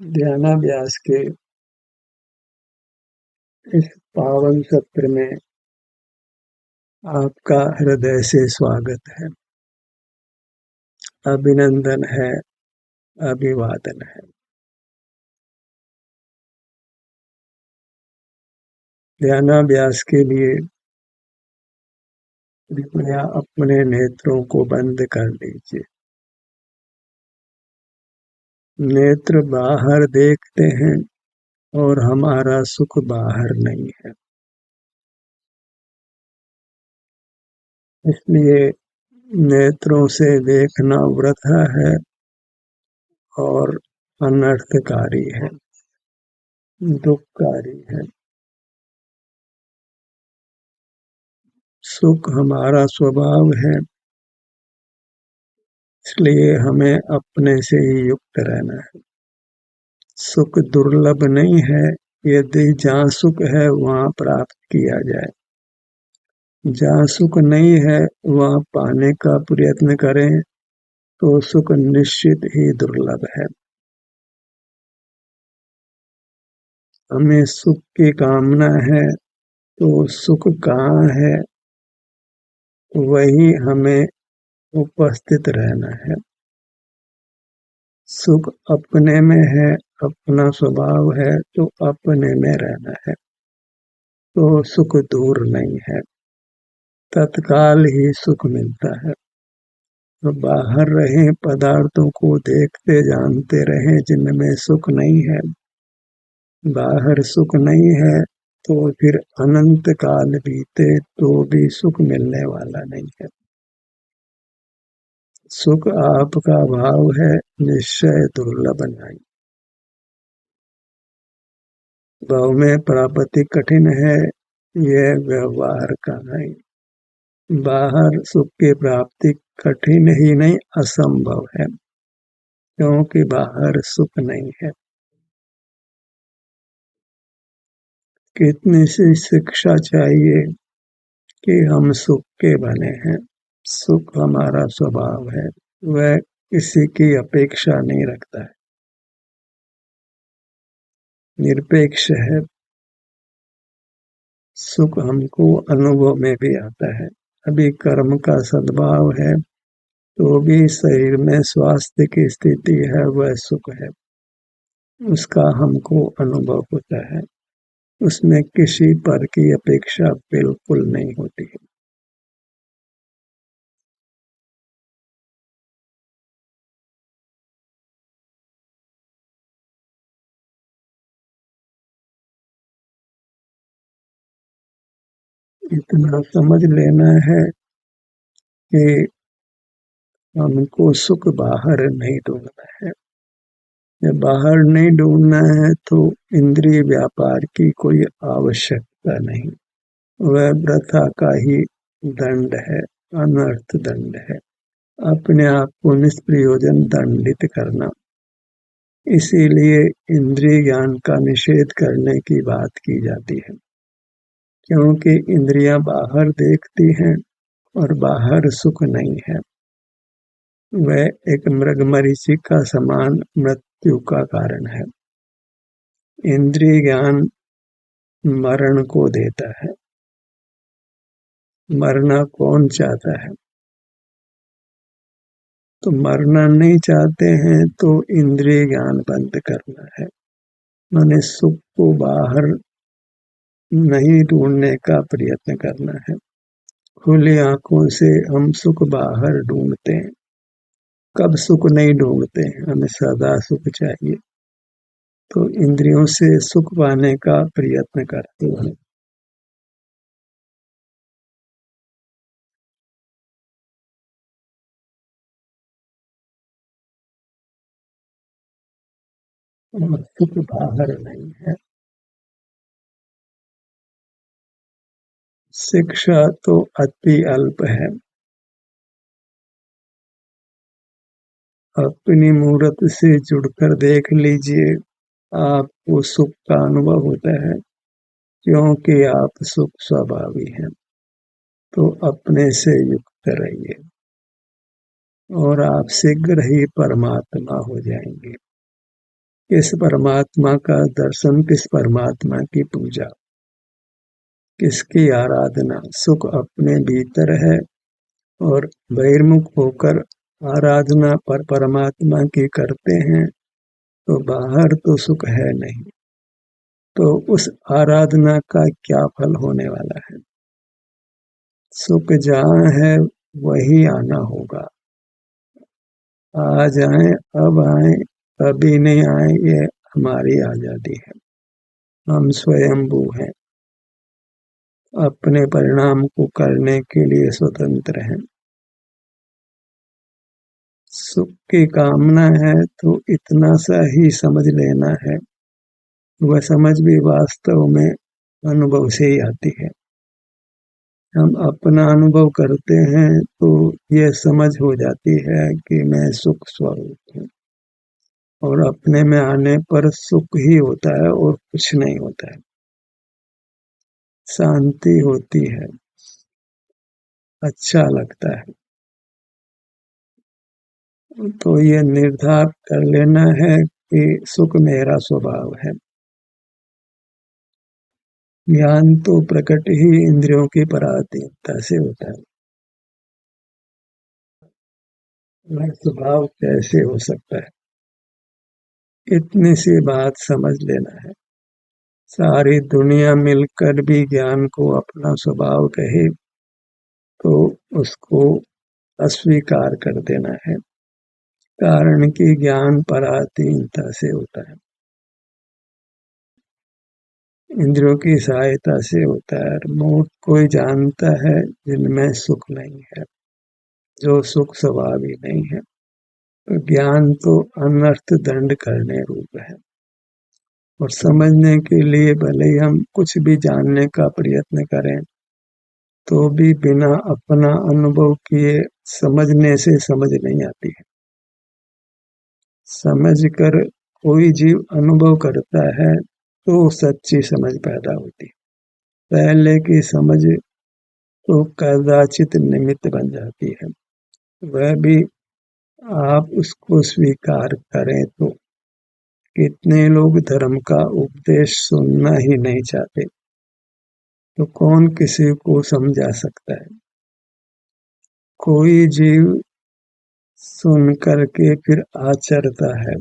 ध्यानाभ्यास के इस पावन सत्र में आपका हृदय से स्वागत है, अभिनंदन है, अभिवादन है। ध्यानाभ्यास के लिए कृपया अपने नेत्रों को बंद कर लीजिए। नेत्र बाहर देखते हैं और हमारा सुख बाहर नहीं है, इसलिए नेत्रों से देखना वृथा है और अनर्थकारी है, दुखकारी है। सुख हमारा स्वभाव है, इसलिए हमें अपने से ही युक्त रहना है। सुख दुर्लभ नहीं है, यदि जहाँ सुख है वहाँ प्राप्त किया जाए। जहाँ सुख नहीं है वहाँ पाने का प्रयत्न करें तो सुख निश्चित ही दुर्लभ है। हमें सुख की कामना है तो सुख कहाँ है वही हमें उपस्थित रहना है। सुख अपने में है, अपना स्वभाव है तो अपने में रहना है, तो सुख दूर नहीं है, तत्काल ही सुख मिलता है। तो बाहर रहे पदार्थों को देखते जानते रहे जिनमें सुख नहीं है। बाहर सुख नहीं है तो फिर अनंत काल बीते तो भी सुख मिलने वाला नहीं है। सुख आपका भाव है, निश्चय दुर्लभ नहीं। भाव में प्राप्ति कठिन है, यह व्यवहार का नहीं। बाहर सुख की प्राप्ति कठिन ही नहीं असंभव है, क्योंकि बाहर सुख नहीं है। कितनी सी शिक्षा चाहिए कि हम सुख के बने हैं। सुख हमारा स्वभाव है, वह किसी की अपेक्षा नहीं रखता है, निरपेक्ष है। सुख हमको अनुभव में भी आता है। अभी कर्म का सद्भाव है तो भी शरीर में स्वास्थ्य की स्थिति है, वह सुख है, उसका हमको अनुभव होता है। उसमें किसी पर की अपेक्षा बिल्कुल नहीं होती है। इतना समझ लेना है कि हमको सुख बाहर नहीं ढूंढना है। जब बाहर नहीं ढूंढना है तो इंद्रिय व्यापार की कोई आवश्यकता नहीं, वह वृथा का ही दंड है, अनर्थ दंड है। अपने आप को निष्प्रयोजन दंडित करना, इसीलिए इंद्रिय ज्ञान का निषेध करने की बात की जाती है, क्योंकि इंद्रियां बाहर देखती हैं और बाहर सुख नहीं है। वह एक मृगमरीचि का समान मृत्यु का कारण है। इंद्रिय ज्ञान मरण को देता है। मरना कौन चाहता है? तो मरना नहीं चाहते हैं तो इंद्रिय ज्ञान बंद करना है। माने सुख को बाहर नहीं ढूंढने का प्रयत्न करना है। खुली आंखों से हम सुख बाहर ढूंढते हैं, कब सुख नहीं ढूंढते हैं, हमें सदा सुख चाहिए, तो इंद्रियों से सुख पाने का प्रयत्न करते हैं। और सुख बाहर नहीं है। शिक्षा तो अति अल्प है। अपनी मूर्त से जुड़कर देख लीजिए, आपको सुख का अनुभव होता है, क्योंकि आप सुख स्वभावी हैं। तो अपने से युक्त रहिए और आप शीघ्र ही परमात्मा हो जाएंगे। किस परमात्मा का दर्शन, किस परमात्मा की पूजा, किसकी आराधना। सुख अपने भीतर है और बहिर्मुख होकर आराधना पर परमात्मा की करते हैं तो बाहर तो सुख है नहीं, तो उस आराधना का क्या फल होने वाला है। सुख जहाँ है वही आना होगा। आज आए, अब आए, कभी नहीं आए, ये हमारी आजादी है। हम स्वयंभू हैं, अपने परिणाम को करने के लिए स्वतंत्र हैं। सुख की कामना है तो इतना सा ही समझ लेना है, वह समझ भी वास्तव में अनुभव से ही आती है। हम अपना अनुभव करते हैं तो यह समझ हो जाती है कि मैं सुख स्वरूप हूँ, और अपने में आने पर सुख ही होता है और कुछ नहीं होता है। शांति होती है, अच्छा लगता है। तो ये निर्धार कर लेना है कि सुख मेरा स्वभाव है। ज्ञान तो प्रकट ही इंद्रियों की पराधीनता से होता है। वह स्वभाव कैसे हो सकता है, इतनी सी बात समझ लेना है। सारी दुनिया मिलकर भी ज्ञान को अपना स्वभाव कहे तो उसको अस्वीकार कर देना है, कारण कि ज्ञान पराधीनता से होता है, इंद्रियों की सहायता से होता है। मूर्ख कोई जानता है जिनमें सुख नहीं है, जो सुख स्वभाव ही नहीं है। तो ज्ञान तो अनर्थ दंड करने रूप है, और समझने के लिए भले ही हम कुछ भी जानने का प्रयत्न करें तो भी बिना अपना अनुभव किए समझने से समझ नहीं आती है। समझ कर कोई जीव अनुभव करता है तो सच्ची समझ पैदा होती है। पहले की समझ तो कदाचित निमित्त बन जाती है, वह भी आप उसको स्वीकार करें तो। कितने लोग धर्म का उपदेश सुनना ही नहीं चाहते, तो कौन किसी को समझा सकता है। कोई जीव सुन करके फिर आचरता है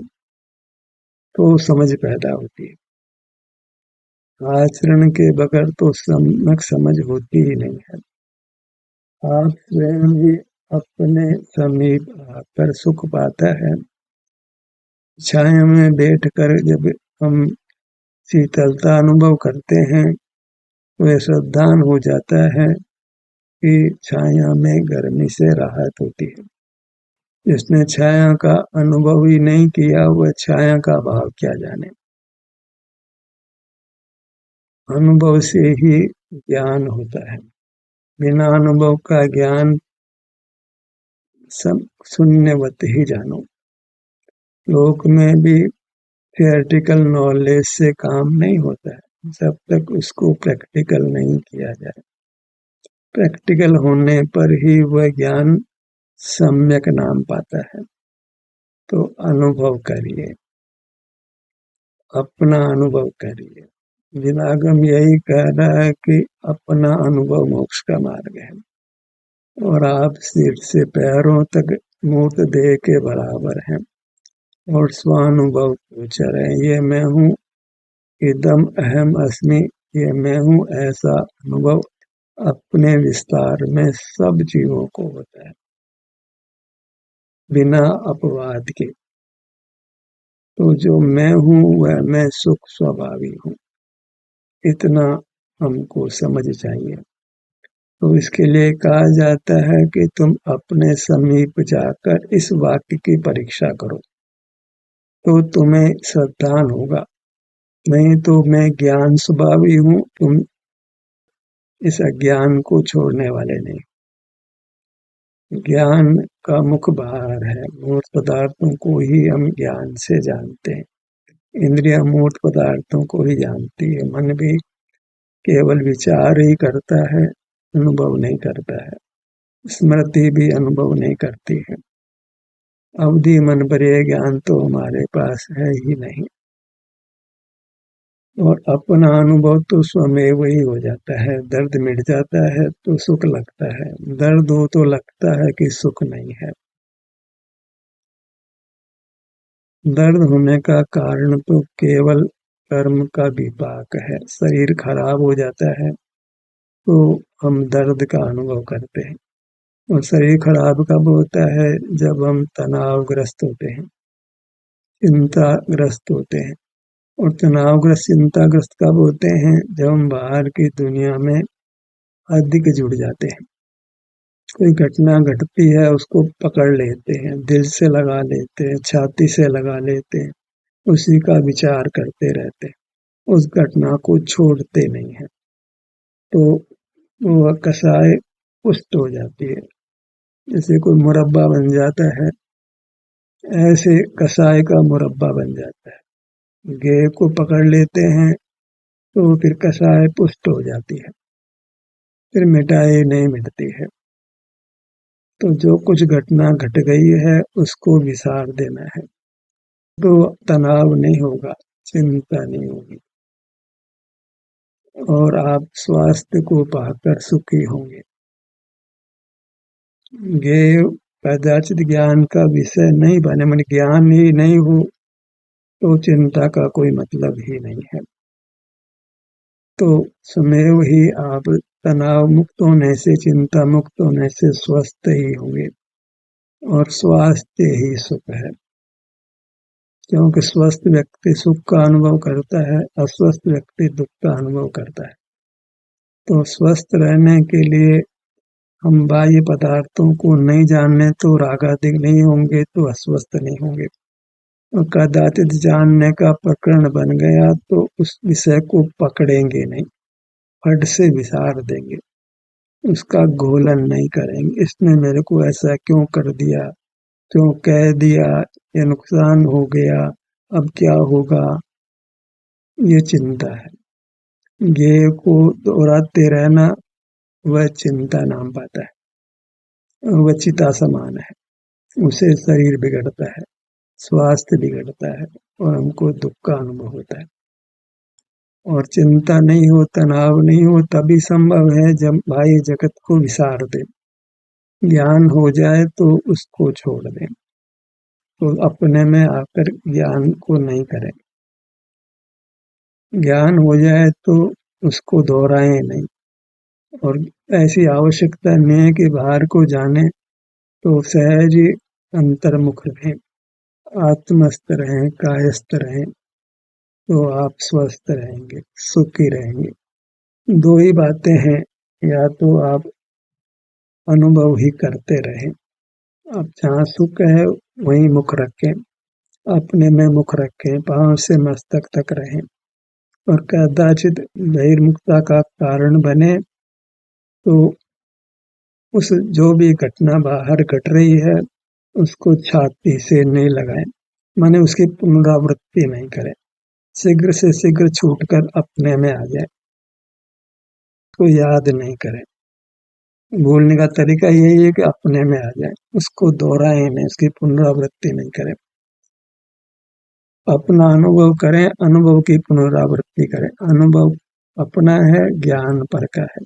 तो समझ पैदा होती है। आचरण के बगैर तो सम्यक समझ होती ही नहीं है। आप स्वयं ही अपने समीप आकर सुख पाता है। छाया में बैठकर जब हम शीतलता अनुभव करते हैं तो यह सावधान हो जाता है कि छाया में गर्मी से राहत होती है। जिसने छाया का अनुभव ही नहीं किया वह छाया का भाव क्या जाने। अनुभव से ही ज्ञान होता है, बिना अनुभव का ज्ञान सब शून्यवत ही जानो। लोक में भी थियोरेटिकल नॉलेज से काम नहीं होता है जब तक उसको प्रैक्टिकल नहीं किया जाए। प्रैक्टिकल होने पर ही वह ज्ञान सम्यक नाम पाता है। तो अनुभव करिए, अपना अनुभव करिए। विरागम यही कह रहा है कि अपना अनुभव मोक्ष का मार्ग है, और आप सिर से पैरों तक मूर्त देह के बराबर हैं और स्वानुभव पूछ रहे हैं, ये मैं हूँ, इदम अहम अस्मि, ये मैं हूँ। ऐसा अनुभव अपने विस्तार में सब जीवों को होता है, बिना अपवाद के। तो जो मैं हूँ वह मैं सुख स्वभावी हूँ, इतना हमको समझ चाहिए। तो इसके लिए कहा जाता है कि तुम अपने समीप जाकर इस वाक्य की परीक्षा करो तो तुम्हें सावधान होगा। नहीं तो मैं ज्ञान स्वभावी हूँ, तुम इस अज्ञान को छोड़ने वाले नहीं। ज्ञान का मुख्य बाहर है, मूर्त पदार्थों को ही हम ज्ञान से जानते हैं। इंद्रिया मूर्त पदार्थों को ही जानती है। मन भी केवल विचार ही करता है, अनुभव नहीं करता है। स्मृति भी अनुभव नहीं करती है। अवधि मन पर यह ज्ञान तो हमारे पास है ही नहीं। और अपना अनुभव तो स्वमेव ही हो जाता है। दर्द मिट जाता है तो सुख लगता है, दर्द हो तो लगता है कि सुख नहीं है। दर्द होने का कारण तो केवल कर्म का विपाक है। शरीर खराब हो जाता है तो हम दर्द का अनुभव करते हैं। और शरीर खराब कब होता है? जब हम तनावग्रस्त होते हैं, चिंताग्रस्त होते हैं। और तनावग्रस्त चिंताग्रस्त कब होते हैं? जब हम बाहर की दुनिया में अधिक जुड़ जाते हैं। कोई घटना घटती है उसको पकड़ लेते हैं, दिल से लगा लेते हैं, छाती से लगा लेते हैं, उसी का विचार करते रहते हैं, उस घटना को छोड़ते नहीं हैं। तो वो कसाय पुष्ट हो जाती है। जैसे कोई मुरब्बा बन जाता है, ऐसे कसाय का मुरब्बा बन जाता है। गेय को पकड़ लेते हैं तो फिर कसाय पुष्ट हो जाती है, फिर मिटाई नहीं मिटती है। तो जो कुछ घटना घट गई है उसको विसार देना है, तो तनाव नहीं होगा, चिंता नहीं होगी और आप स्वास्थ्य को पाकर सुखी होंगे। ये कदाचित ज्ञान का विषय नहीं बने, मन ज्ञान ही नहीं हो तो चिंता का कोई मतलब ही नहीं है। तो स्वमेव ही आप तनाव मुक्त होने से, चिंता मुक्त होने से स्वस्थ ही होंगे और स्वास्थ्य ही सुख है। क्योंकि स्वस्थ व्यक्ति सुख का अनुभव करता है, अस्वस्थ व्यक्ति दुख का अनुभव करता है। तो स्वस्थ रहने के लिए हम बाह्य पदार्थों को नहीं जाने तो रागादिक नहीं होंगे, तो अस्वस्थ नहीं होंगे। और कदाचित जानने का प्रकरण बन गया तो उस विषय को पकड़ेंगे नहीं, फट से विसार देंगे, उसका घोलन नहीं करेंगे। इसने मेरे को ऐसा क्यों कर दिया, क्यों कह दिया, ये नुकसान हो गया, अब क्या होगा, ये चिंता है। ये को दोहराते रहना वह चिंता नाम पाता है। वह चिता समान है, उसे शरीर बिगड़ता है, स्वास्थ्य बिगड़ता है और हमको दुख का अनुभव होता है। और चिंता नहीं हो, तनाव नहीं हो, तभी संभव है जब बाह्य जगत को विसार दे। ज्ञान हो जाए तो उसको छोड़ दें, तो अपने में आकर ज्ञान को नहीं करें। ज्ञान हो जाए तो उसको दोहराएं नहीं। और ऐसी आवश्यकता नहीं है कि बाहर को जाने, तो सहज ही अंतर्मुख रहें, आत्मस्थ रहें, कायस्थ रहें, तो आप स्वस्थ रहेंगे, सुखी रहेंगे। दो ही बातें हैं, या तो आप अनुभव ही करते रहें। आप जहाँ सुख है वहीं मुख रखें, अपने में मुख रखें, पांव से मस्तक तक रहें। और कदाचित बहिर्मुखता का कारण बने तो उस जो भी घटना बाहर घट रही है उसको छाती से नहीं लगाएं, माने उसकी पुनरावृत्ति नहीं करें। शीघ्र से शीघ्र छूटकर अपने में आ जाए, तो याद नहीं करें। भूलने का तरीका यही है कि अपने में आ जाए, उसको दोहराएं नहीं, उसकी पुनरावृत्ति नहीं करें। अपना अनुभव करें, अनुभव की पुनरावृत्ति करें। अनुभव अपना है, ज्ञान पर का है।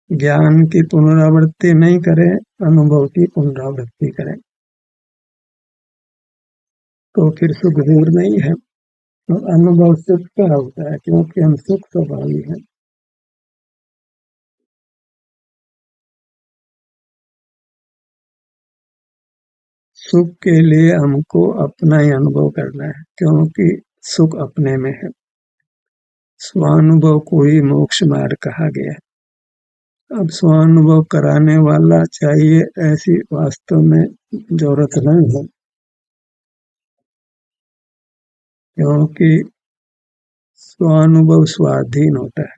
ज्ञान की पुनरावृत्ति नहीं करें, अनुभव की पुनरावृत्ति करें, तो फिर सुख दूर नहीं है। तो अनुभव सुख का होता है, क्योंकि हम सुख स्वभावी हैं। सुख के लिए हमको अपना ही अनुभव करना है, क्योंकि सुख अपने में है। स्वानुभव को ही मोक्ष मार्ग कहा गया है। अब स्वानुभव कराने वाला चाहिए, ऐसी वास्तव में जरूरत नहीं है, क्योंकि स्वानुभव स्वाधीन होता है।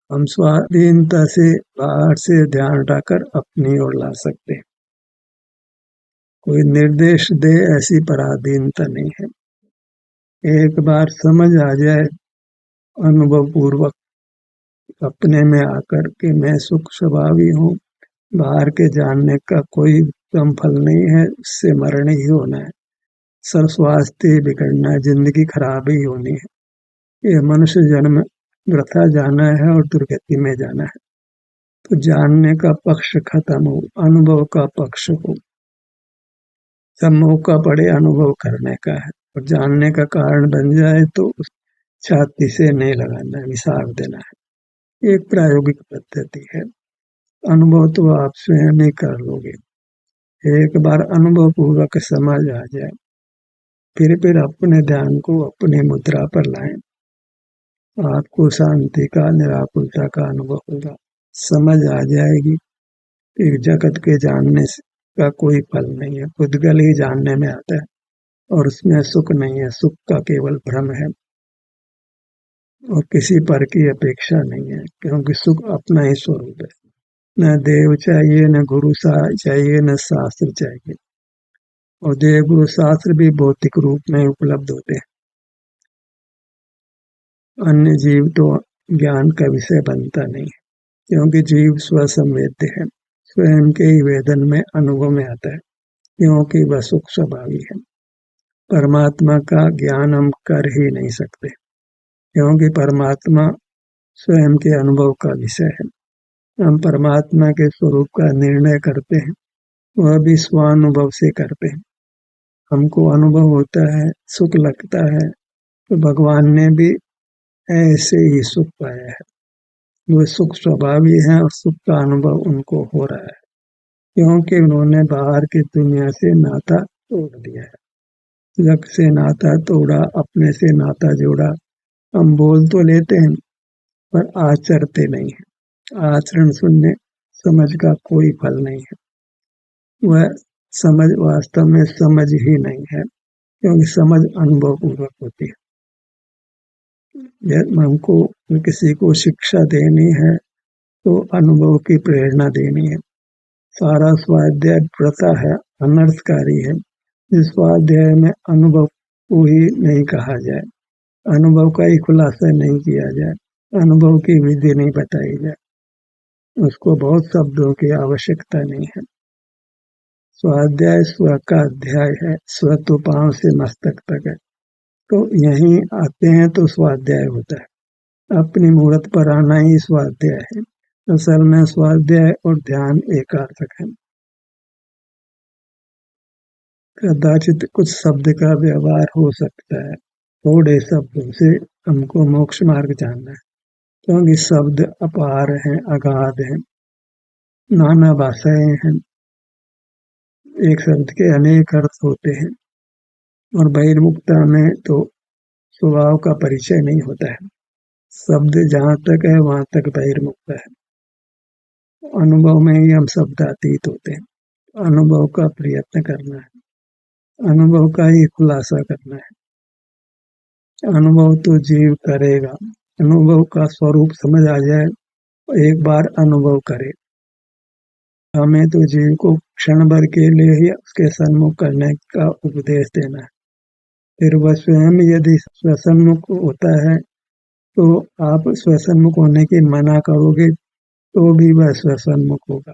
हम स्वाधीनता से बाहर से ध्यान हटाकर अपनी ओर ला सकते हैं। कोई निर्देश दे ऐसी पराधीनता नहीं है। एक बार समझ आ जाए अनुभव पूर्वक अपने में आकर के मैं सुख स्वभावी हूँ, बाहर के जानने का कोई उत्तम फल नहीं है, उससे मरण ही होना है, सब स्वास्थ्य बिगड़ना है, जिंदगी खराब ही होनी है। ये मनुष्य जन्म वृथा जाना है और दुर्गति में जाना है। तो जानने का पक्ष खत्म हो, अनुभव का पक्ष हो। जब मौका पड़े अनुभव करने का है और जानने का कारण बन जाए तो छाती से नहीं लगाना है, विसार देना है। एक प्रायोगिक पद्धति है। अनुभव तो आप स्वयं ही कर लोगे। एक बार अनुभव पूर्वक समझ आ जाए, फिर अपने ध्यान को अपनी मुद्रा पर लाएं। आपको शांति का, निराकुलता का अनुभव होगा। समझ आ जाएगी कि जगत के जानने का कोई फल नहीं है, खुदगल ही जानने में आता है और उसमें सुख नहीं है, सुख का केवल भ्रम है और किसी पर की अपेक्षा नहीं है, क्योंकि सुख अपना ही स्वरूप है। न देव चाहिए, न गुरु चाहिए, न शास्त्र चाहिए। और देव गुरु शास्त्र भी भौतिक रूप में उपलब्ध होते हैं। अन्य जीव तो ज्ञान का विषय बनता नहीं है, क्योंकि जीव स्वसंवेद्य है, स्वयं के ही वेदन में अनुभव में आता है, क्योंकि वह सुख स्वभावी है। परमात्मा का ज्ञान हम कर ही नहीं सकते, क्योंकि परमात्मा स्वयं के अनुभव का विषय है। हम परमात्मा के स्वरूप का निर्णय करते हैं, वह भी स्वानुभव से करते हैं। हमको अनुभव होता है, सुख लगता है, तो भगवान ने भी ऐसे ही सुख पाया है। वो सुख स्वभावी है और सुख का अनुभव उनको हो रहा है, क्योंकि उन्होंने बाहर की दुनिया से नाता तोड़ दिया है। जग से नाता तोड़ा, अपने से नाता जोड़ा। हम बोल तो लेते हैं पर आचरते नहीं है। आचरण शून्य समझ का कोई फल नहीं है। वह समझ वास्तव में समझ ही नहीं है, क्योंकि समझ अनुभव पूर्वक होती है। जब हमको किसी को शिक्षा देनी है तो अनुभव की प्रेरणा देनी है। सारा स्वाध्याय व्रता है, अनर्थकारी है। जिस स्वाध्याय में अनुभव को ही नहीं कहा जाए, अनुभव का ही खुलासा नहीं किया जाए, अनुभव की विधि नहीं बताई जाए, उसको बहुत शब्दों की आवश्यकता नहीं है। स्वाध्याय स्व का अध्याय है, स्व तो पांव से मस्तक तक है, तो यहीं आते हैं तो स्वाध्याय होता है। अपनी मूर्त पर आना ही स्वाध्याय है। असल में स्वाध्याय और ध्यान एकार्थक है। कदाचित कुछ शब्द का व्यवहार हो सकता है, थोड़े शब्दों से हमको मोक्ष मार्ग जानना है, क्योंकि शब्द अपार हैं, अगाध हैं, नाना भाषाएं हैं। एक शब्द के अनेक अर्थ होते हैं और बहिर्मुखता में तो स्वभाव का परिचय नहीं होता है। शब्द जहाँ तक है वहां तक बहिर्मुखता है। अनुभव में ही हम शब्दातीत होते हैं। अनुभव का प्रयत्न करना है, अनुभव का ही खुलासा करना है। अनुभव तो जीव करेगा। अनुभव का स्वरूप समझ आ जाए, एक बार अनुभव करे। हमें तो जीव को क्षण भर के लिए ही उसके सन्मुख करने का उपदेश देना है। फिर वह स्वयं यदि स्वसन्मुख होता है तो आप स्वसन्मुख होने की मना करोगे तो भी वह स्वसन्मुख होगा।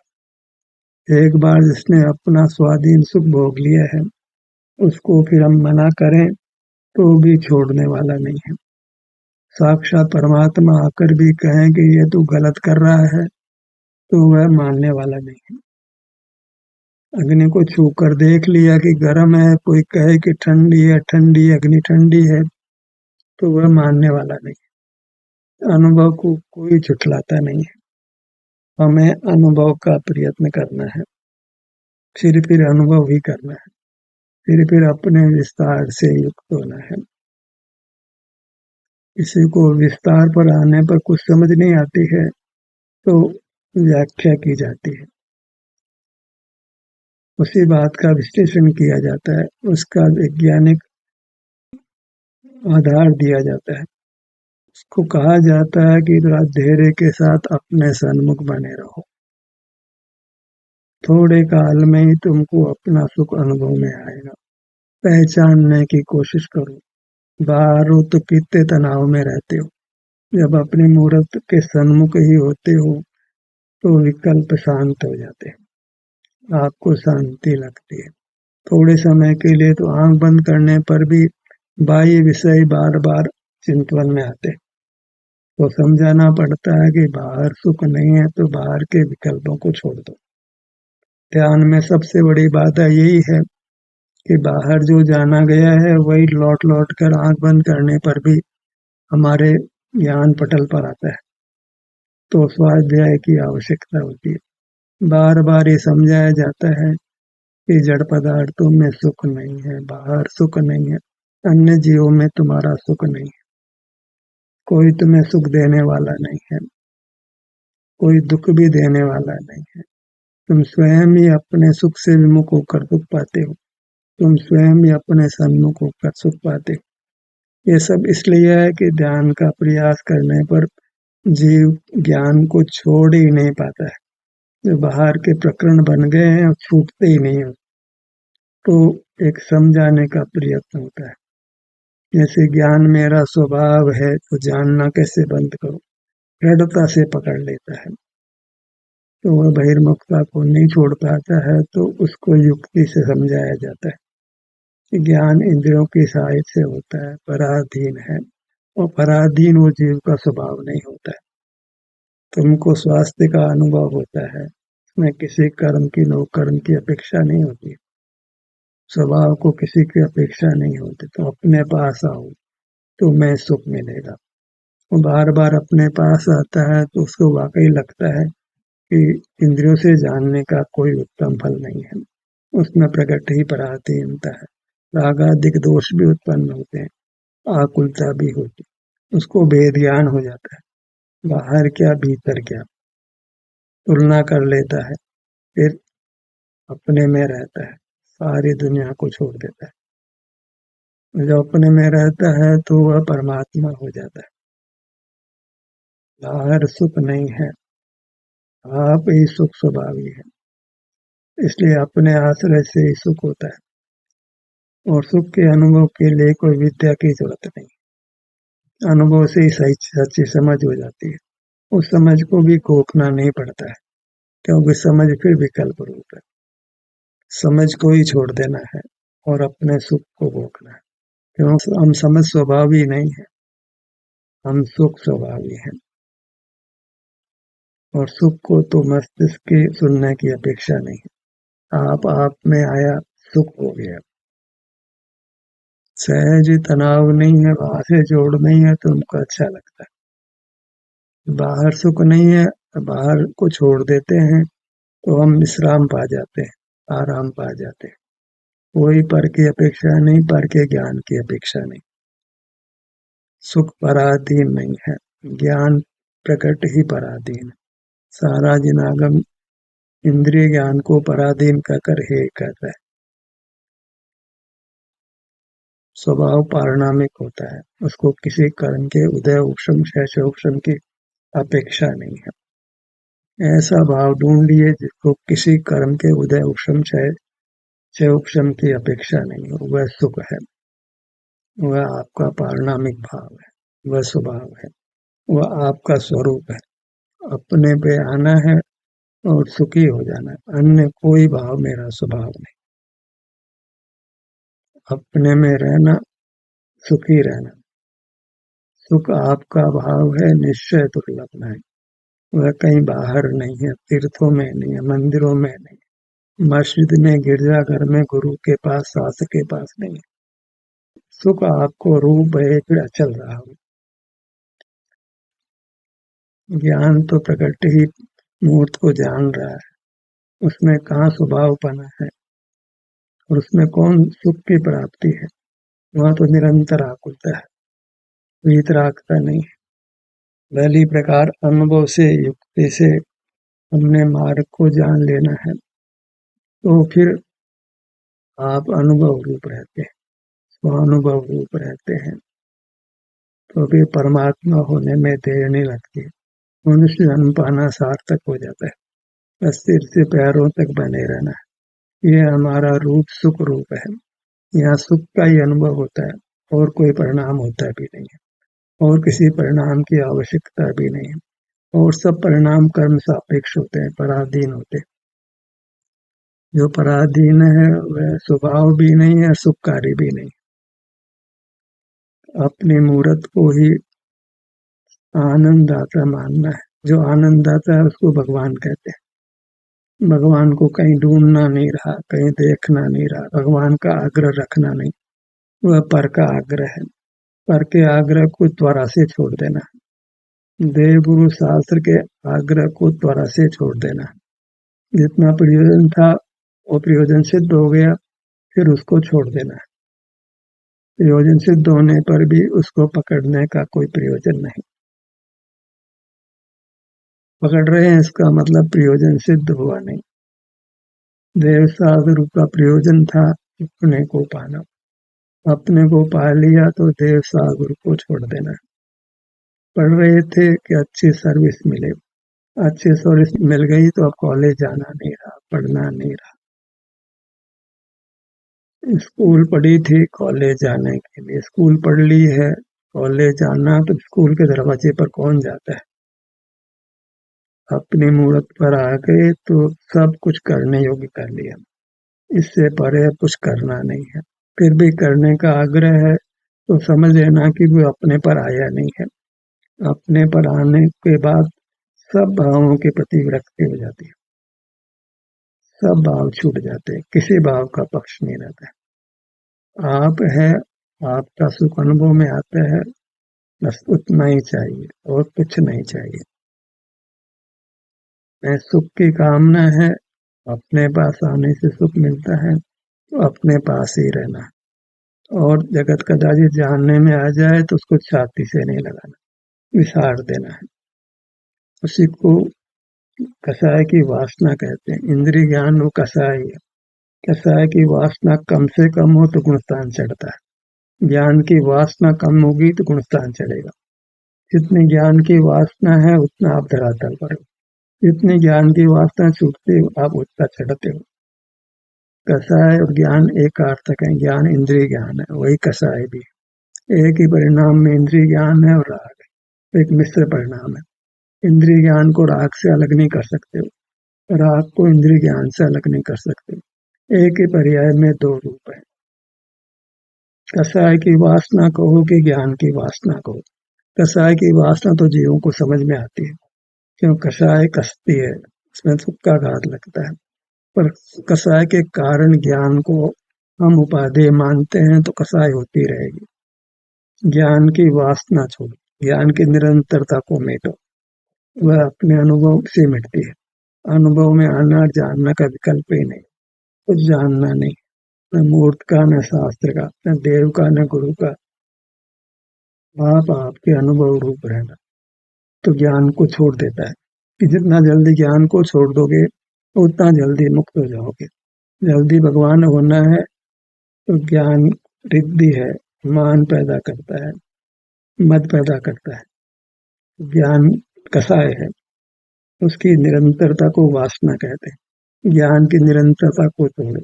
एक बार जिसने अपना स्वाधीन सुख भोग लिया है, उसको फिर हम मना करें तो भी छोड़ने वाला नहीं है। साक्षात परमात्मा आकर भी कहें कि ये तू गलत कर रहा है, तो वह मानने वाला नहीं है। अग्नि को छू कर देख लिया कि गर्म है, कोई कहे कि ठंडी है, ठंडी अग्नि ठंडी है, तो वह मानने वाला नहीं है। अनुभव को कोई झुठलाता नहीं है। हमें अनुभव का प्रयत्न करना है, फिर अनुभव ही करना है, फिर अपने विस्तार से युक्त होना है। किसी को विस्तार पर आने पर कुछ समझ नहीं आती है तो व्याख्या की जाती है, उसी बात का विश्लेषण किया जाता है, उसका वैज्ञानिक आधार दिया जाता है। उसको कहा जाता है कि थोड़ा धैर्य के साथ अपने सन्मुख बने रहो। थोड़े काल में ही तुमको अपना सुख अनुभव में आएगा। पहचानने की कोशिश करो। बाहर हो तो कितने तनाव में रहते हो, जब अपनी मूर्त के सन्मुख ही होते हो तो विकल्प शांत हो जाते हैं, आपको शांति लगती है। थोड़े समय के लिए तो आंख बंद करने पर भी बाह्य विषय बार बार चिंतन में आते, तो समझाना पड़ता है कि बाहर सुख नहीं है तो बाहर के विकल्पों को छोड़ दो। ध्यान में सबसे बड़ी बात यही है कि बाहर जो जाना गया है वही लौट लौट कर आंख बंद करने पर भी हमारे ज्ञान पटल पर आता है। तो स्वाध्याय की आवश्यकता होती है। बार बार ये समझाया जाता है कि जड़ पदार्थों में सुख नहीं है, बाहर सुख नहीं है, अन्य जीवों में तुम्हारा सुख नहीं है, कोई तुम्हें सुख देने वाला नहीं है, कोई दुख भी देने वाला नहीं है। तुम स्वयं ही अपने सुख से विमुख होकर दुख पाते हो, तुम स्वयं ही अपने सन्मुख होकर सुख पाते हो। ये सब इसलिए है कि ध्यान का प्रयास करने पर जीव ज्ञान को छोड़ ही नहीं पाता है। जो बाहर के प्रकरण बन गए हैं और छूटते ही नहीं हो, तो एक समझाने का प्रयत्न होता है। जैसे ज्ञान मेरा स्वभाव है तो जानना कैसे बंद करो, दृढ़ता से पकड़ लेता है, तो वह बहिर्मुखता को नहीं छोड़ पाता है, तो उसको युक्ति से समझाया जाता है कि ज्ञान इंद्रियों की सहायता से होता है, पराधीन है, और पराधीन वो जीव का स्वभाव नहीं होता है। तुमको स्वास्थ्य का अनुभव होता है, उसमें किसी कर्म की लोक कर्म की अपेक्षा नहीं होती, स्वभाव को किसी की अपेक्षा नहीं होती। तो अपने पास आओ तो मैं सुख मिलेगा। वो बार बार अपने पास आता है तो उसको वाकई लगता है कि इंद्रियों से जानने का कोई उत्तम फल नहीं है, उसमें प्रकट ही पराधीनता है, रागादिक दोष भी उत्पन्न होते हैं, आकुलता भी होती, उसको भेद ज्ञान हो जाता है, बाहर क्या भीतर क्या तुलना कर लेता है, फिर अपने में रहता है, सारी दुनिया को छोड़ देता है। जो अपने में रहता है तो वह परमात्मा हो जाता है। बाहर सुख नहीं है, आप ही सुख स्वभावी है, इसलिए अपने आश्रय से ही सुख होता है, और सुख के अनुभव के लिए कोई विद्या की जरूरत नहीं, अनुभव से ही सही सच्ची समझ हो जाती है। उस समझ को भी घोखना नहीं पड़ता है, क्योंकि समझ फिर विकल्प रूप है। समझ को ही छोड़ देना है और अपने सुख को भोगना है, क्योंकि हम समझ स्वभावी नहीं है, हम सुख स्वभावी हैं, और सुख को तो मस्तिष्क के सुनने की अपेक्षा नहीं है। आप में आया, सुख हो गया, सहज तनाव नहीं है, वहां से जोड़ नहीं है तो उनको अच्छा लगता है। बाहर सुख नहीं है, बाहर को छोड़ देते हैं तो हम विश्राम पा जाते हैं, आराम पा जाते हैं। कोई पर की अपेक्षा नहीं, पर के ज्ञान की अपेक्षा नहीं। सुख पराधीन नहीं है, ज्ञान प्रकट ही पराधीन है। सारा जिनागम इंद्रिय ज्ञान को पराधीन कर हे कहता है। स्वभाव पारिणामिक होता है, उसको किसी कर्म के उदय उपशम क्षय उपशम की अपेक्षा नहीं है। ऐसा भाव ढूंढिए जिसको किसी कर्म के उदय उपशम क्षय उपशम की अपेक्षा नहीं हो, वह सुख है, वह आपका पारिणामिक भाव है, वह स्वभाव है, वह आपका स्वरूप है। अपने पे आना है और सुखी हो जाना है, अन्य कोई भाव मेरा स्वभाव नहीं। अपने में रहना, सुखी रहना, सुख आपका भाव है, निश्चय दुर्लभ नहीं, वह कहीं बाहर नहीं है, तीर्थों में नहीं है, मंदिरों में नहीं, मस्जिद में, गिरजाघर में, गुरु के पास, शास्त्र के पास नहीं है। सुख आपको रूप है फिर चल रहा हो। ज्ञान तो प्रकृति ही मूर्त को जान रहा है, उसमें कहाँ स्वभावपना है, और उसमें कौन सुख की प्राप्ति है। वह तो निरंतर आकुलता है, वीतरागता नहीं है। भली प्रकार अनुभव से युक्ति से हमने मार्ग को जान लेना है, तो फिर आप अनुभव रूप रहते हैं, स्वानुभव रूप रहते हैं, तो फिर परमात्मा होने में देर नहीं लगती, मनुष्य जन्म पाना सार्थक हो जाता है। बस सिर से पैरों तक बने रहना है, ये हमारा रूप सुख रूप है। यहाँ सुख का ही अनुभव होता है, और कोई परिणाम होता भी नहीं है, और किसी परिणाम की आवश्यकता भी नहीं है, और सब परिणाम कर्म सापेक्ष होते हैं, पराधीन होते हैं। जो पराधीन है वह स्वभाव भी नहीं है, सुखकारी भी नहीं। अपनी मूर्त को ही आनंददाता मानना है। जो आनंददाता है उसको भगवान कहते हैं। भगवान को कहीं ढूंढना नहीं रहा, कहीं देखना नहीं रहा, भगवान का आग्रह रखना नहीं, वह पर का आग्रह है। पर के आग्रह को त्वरा से छोड़ देना, देव गुरु शास्त्र के आग्रह को त्वरा से छोड़ देना। जितना प्रयोजन था वो प्रयोजन सिद्ध हो गया, फिर उसको छोड़ देना। प्रयोजन सिद्ध होने पर भी उसको पकड़ने का कोई प्रयोजन नहीं। पकड़ रहे हैं इसका मतलब प्रयोजन सिद्ध हुआ नहीं। देव शास्त्र का प्रयोजन था अपने को पाना। अपने को पा लिया तो देव सागर को छोड़ देना। पढ़ रहे थे कि अच्छी सर्विस मिले, अच्छी सर्विस मिल गई तो अब कॉलेज जाना नहीं रहा, पढ़ना नहीं रहा। स्कूल पढ़ी थी कॉलेज जाने के लिए, स्कूल पढ़ ली है कॉलेज जाना, तो स्कूल के दरवाजे पर कौन जाता है। अपनी मूर्त पर आ गए तो सब कुछ करने योग्य कर लिया, इससे परे कुछ करना नहीं है। फिर भी करने का आग्रह है तो समझ लेना कि वो अपने पर आया नहीं है। अपने पर आने के बाद सब भावों के प्रति विरक्ति हो जाती है, सब भाव छूट जाते हैं, किसी भाव का पक्ष नहीं रहता है। आप है, आपका सुख अनुभव में आता है, बस उतना ही चाहिए और कुछ नहीं चाहिए। मैं सुख की कामना है, अपने पास आने से सुख मिलता है तो अपने पास ही रहना, और जगत कदाचित जानने में आ जाए तो उसको छाती से नहीं लगाना, विसार देना है। उसी को कसाय की वासना कहते हैं। इंद्रिय ज्ञान वो कसाय है। कसाय की वासना कम से कम हो तो गुणस्थान चढ़ता है, ज्ञान की वासना कम होगी तो गुणस्थान चढ़ेगा। जितनी ज्ञान की वासना है उतना आप धरातल पर हो, जितनी ज्ञान की वासना छूटती हो आप उतना चढ़ते हो। कसाय और ज्ञान एक अर्थक है, ज्ञान इंद्रिय ज्ञान है, वही कसाय भी है। एक ही परिणाम में इंद्रिय ज्ञान है और राग है, एक मिश्र परिणाम है। इंद्रिय ज्ञान को राग से अलग नहीं कर सकते हो, राग को इंद्रिय ज्ञान से अलग नहीं कर सकते। एक ही पर्याय में दो रूप है। कसाय की वासना कहो कि ज्ञान की वासना कहो, कसाय की वासना तो जीवों को समझ में आती है, क्यों कसाय कसती है, उसमें सुख का घात लगता है। पर कसाय के कारण ज्ञान को हम उपादेय मानते हैं तो कसाय होती रहेगी। ज्ञान की वासना छोड़ो, ज्ञान की निरंतरता को मेटो, वह अपने अनुभव से मिटती है। अनुभव में आना और जानना का विकल्प ही नहीं, कुछ जानना नहीं, न मूर्त का, न शास्त्र का, न देव का, न गुरु का। आप आपके अनुभव रूप रहना तो ज्ञान को छोड़ देता है कि जितना जल्दी ज्ञान को छोड़ दोगे उतना जल्दी मुक्त हो जाओगे। जल्दी भगवान होना है तो ज्ञान रिद्धि है, मान पैदा करता है, मद पैदा करता है। ज्ञान कसाय है, उसकी निरंतरता को वासना कहते हैं। ज्ञान की निरंतरता को तोड़ो।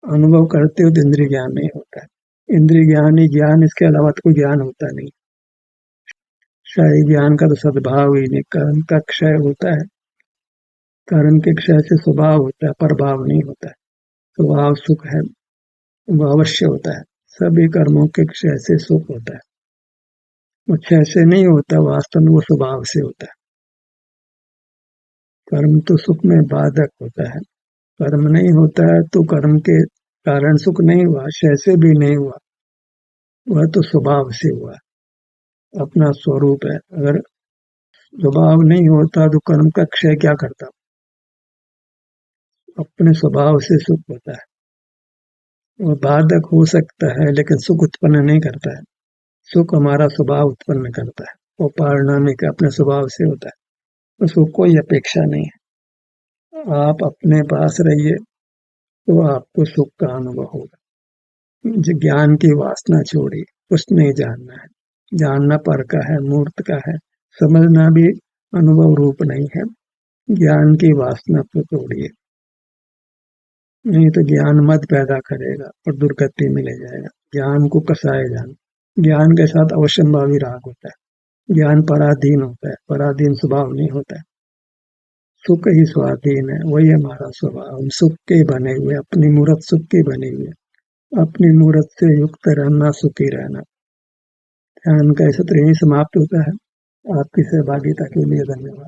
अनुभव करते हो तो इंद्रिय ज्ञान नहीं होता है। इंद्रिय ज्ञान ही ज्ञान, इसके अलावा तो कोई ज्ञान होता नहीं। शाही ज्ञान का तो सद्भाव ही नहीं, कर्म का क्षय होता है, कर्म के क्षय से स्वभाव होता है, प्रभाव नहीं होता है। स्वभाव सुख है, वो अवश्य होता है। सभी कर्मों के क्षय से सुख होता है, वो क्षय से नहीं होता, वास्तव में वो स्वभाव से होता है। कर्म तो सुख में बाधक होता है, कर्म नहीं होता है तो कर्म के कारण सुख नहीं हुआ, क्षय से भी नहीं हुआ, वह तो स्वभाव से हुआ, अपना स्वरूप है। अगर स्वभाव नहीं होता तो कर्म का क्षय क्या करता, अपने स्वभाव से सुख होता है। वह बाधक हो सकता है लेकिन सुख उत्पन्न नहीं करता है। सुख हमारा स्वभाव उत्पन्न करता है, वो पारिणामिक अपने स्वभाव से होता है, उसको कोई अपेक्षा नहीं है। आप अपने पास रहिए तो आपको सुख का अनुभव होगा। ज्ञान की वासना छोड़िए, कुछ नहीं जानना है, जानना पर का है, मूर्त का है, समझना भी अनुभव रूप नहीं है। ज्ञान की वासना को तोड़िए, नहीं तो ज्ञान मद पैदा करेगा और दुर्गति में ले जाएगा। ज्ञान को कसाय जान, ज्ञान के साथ अवश्यंभावी राग होता है। ज्ञान पराधीन होता है, पराधीन स्वभाव नहीं होता है। सुख ही स्वाधीन है, वही हमारा स्वभाव। हम सुख के बने हुए, अपनी मूर्त सुख की बनी हुई है। अपनी मूरत से युक्त रहना, सुखी रहना। ध्यान का सत्र यहीं समाप्त होता है। आपकी सहभागिता के लिए धन्यवाद।